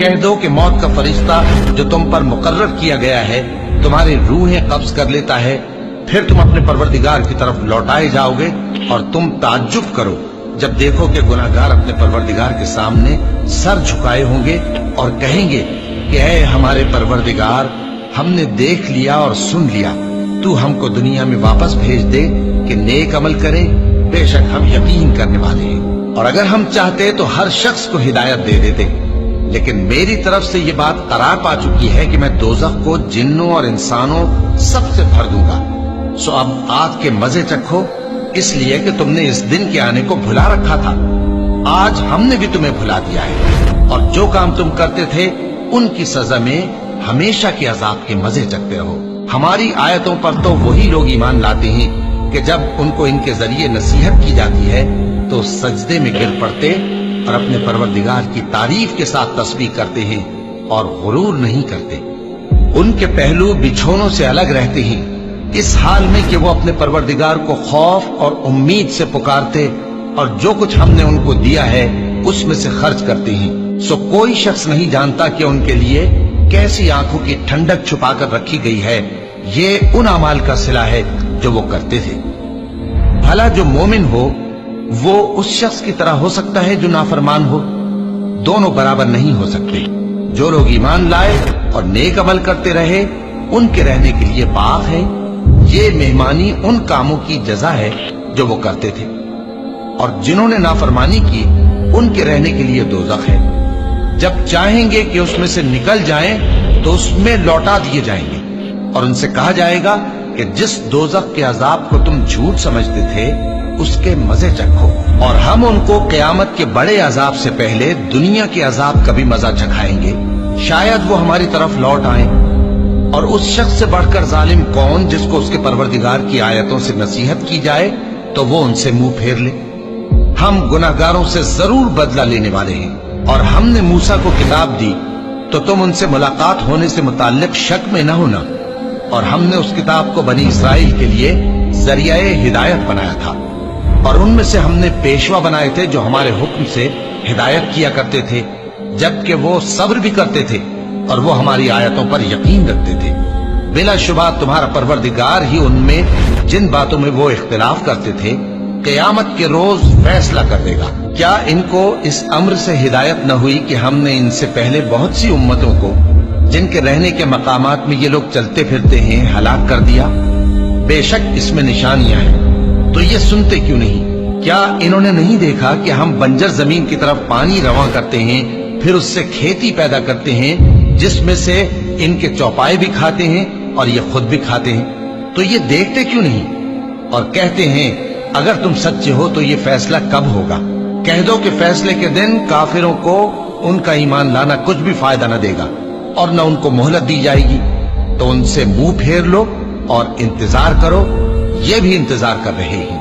کہہ دو کہ موت کا فرشتہ جو تم پر مقرر کیا گیا ہے تمہاری روحیں قبض کر لیتا ہے، پھر تم اپنے پروردگار کی طرف لوٹائے جاؤ گے، اور تم تعجب کرو جب دیکھو کہ گناہگار اپنے پروردگار کے سامنے سر جھکائے ہوں گے اور کہیں گے کہ اے ہمارے پروردگار، ہم نے دیکھ لیا اور سن لیا، تو ہم کو دنیا میں واپس بھیج دے کہ نیک عمل کریں، بے شک ہم یقین کرنے والے ہیں۔ اور اگر ہم چاہتے تو ہر شخص کو ہدایت دے دیتے، لیکن میری طرف سے یہ بات قرار پا چکی ہے کہ میں دوزخ کو جنوں اور انسانوں سب سے بھر دوں گا۔ سو اب آگ کے مزے چکھو، اس لیے کہ تم نے اس دن کے آنے کو بھلا رکھا تھا، آج ہم نے بھی تمہیں بھلا دیا ہے، اور جو کام تم کرتے تھے ان کی سزا میں ہمیشہ کے عذاب کے مزے چکھتے رہو۔ ہماری آیتوں پر تو وہی لوگ ایمان لاتے ہیں کہ جب ان کو ان کے ذریعے نصیحت کی جاتی ہے تو سجدے میں گر پڑتے اور اپنے پروردگار کی تعریف کے ساتھ تسبیح کرتے ہیں اور غرور نہیں کرتے۔ ان کے پہلو بچھونوں سے الگ رہتے ہیں، اس حال میں کہ وہ اپنے پروردگار کو خوف اور امید سے پکارتے اور جو کچھ ہم نے ان کو دیا ہے اس میں سے خرچ کرتے ہیں۔ سو کوئی شخص نہیں جانتا کہ ان کے لیے کیسی آنکھوں کی ٹھنڈک چھپا کر رکھی گئی ہے، یہ ان اعمال کا صلہ ہے جو وہ کرتے تھے۔ بھلا جو مومن ہو وہ اس شخص کی طرح ہو سکتا ہے جو نافرمان ہو؟ دونوں برابر نہیں ہو سکتے۔ جو لوگ ایمان لائے اور نیک عمل کرتے رہے ان کے رہنے کے لیے باغ ہے، یہ مہمانی ان کاموں کی جزا ہے جو وہ کرتے تھے، اور جنہوں نے نافرمانی کی ان کے رہنے کے لیے دوزخ ہے، جب چاہیں گے کہ اس میں سے نکل جائیں تو اس میں لوٹا دیے جائیں گے، اور ان سے کہا جائے گا کہ جس دوزخ کے عذاب کو تم جھوٹ سمجھتے تھے اس کے مزے چکھو، اور ہم ان کو قیامت کے بڑے عذاب سے پہلے دنیا کے عذاب کا بھی مزہ چکھائیں گے، شاید وہ ہماری طرف لوٹ آئیں۔ اور اس شخص سے بڑھ کر ظالم کون جس کو اس کے پروردگار کی آیتوں سے نصیحت کی جائے تو وہ ان سے منہ پھیر لے۔ ہم گناہگاروں سے ضرور بدلہ لینے والے ہیں، اور ہم نے موسیٰ کو کتاب دی تو تم ان سے ملاقات ہونے سے متعلق شک میں نہ ہونا، اور ہم نے اس کتاب کو بنی اسرائیل کے لیے ذریعہ ہدایت بنایا تھا، اور ان میں سے ہم نے پیشوا بنائے تھے جو ہمارے حکم سے ہدایت کیا کرتے تھے، جبکہ وہ صبر بھی کرتے تھے اور وہ ہماری آیتوں پر یقین رکھتے تھے۔ بلا شبہ تمہارا پروردگار ہی ان میں جن باتوں میں وہ اختلاف کرتے تھے قیامت کے روز فیصلہ کر دے گا۔ کیا ان کو اس امر سے ہدایت نہ ہوئی کہ ہم نے ان سے پہلے بہت سی امتوں کو جن کے رہنے کے مقامات میں یہ لوگ چلتے پھرتے ہیں ہلاک کر دیا؟ بے شک اس میں نشانیاں ہیں، تو یہ سنتے کیوں نہیں؟ کیا انہوں نے نہیں دیکھا کہ ہم بنجر زمین کی طرف پانی رواں کرتے ہیں، پھر اس سے کھیتی پیدا کرتے ہیں جس میں سے ان کے چوپائے بھی کھاتے ہیں اور یہ خود بھی کھاتے ہیں؟ تو یہ دیکھتے کیوں نہیں اور کہتے ہیں اگر تم سچے ہو تو یہ فیصلہ کب ہوگا؟ کہہ دو کہ فیصلے کے دن کافروں کو ان کا ایمان لانا کچھ بھی فائدہ نہ دے گا اور نہ ان کو مہلت دی جائے گی، تو ان سے منہ پھیر لو اور انتظار کرو، یہ بھی انتظار کر رہے ہیں۔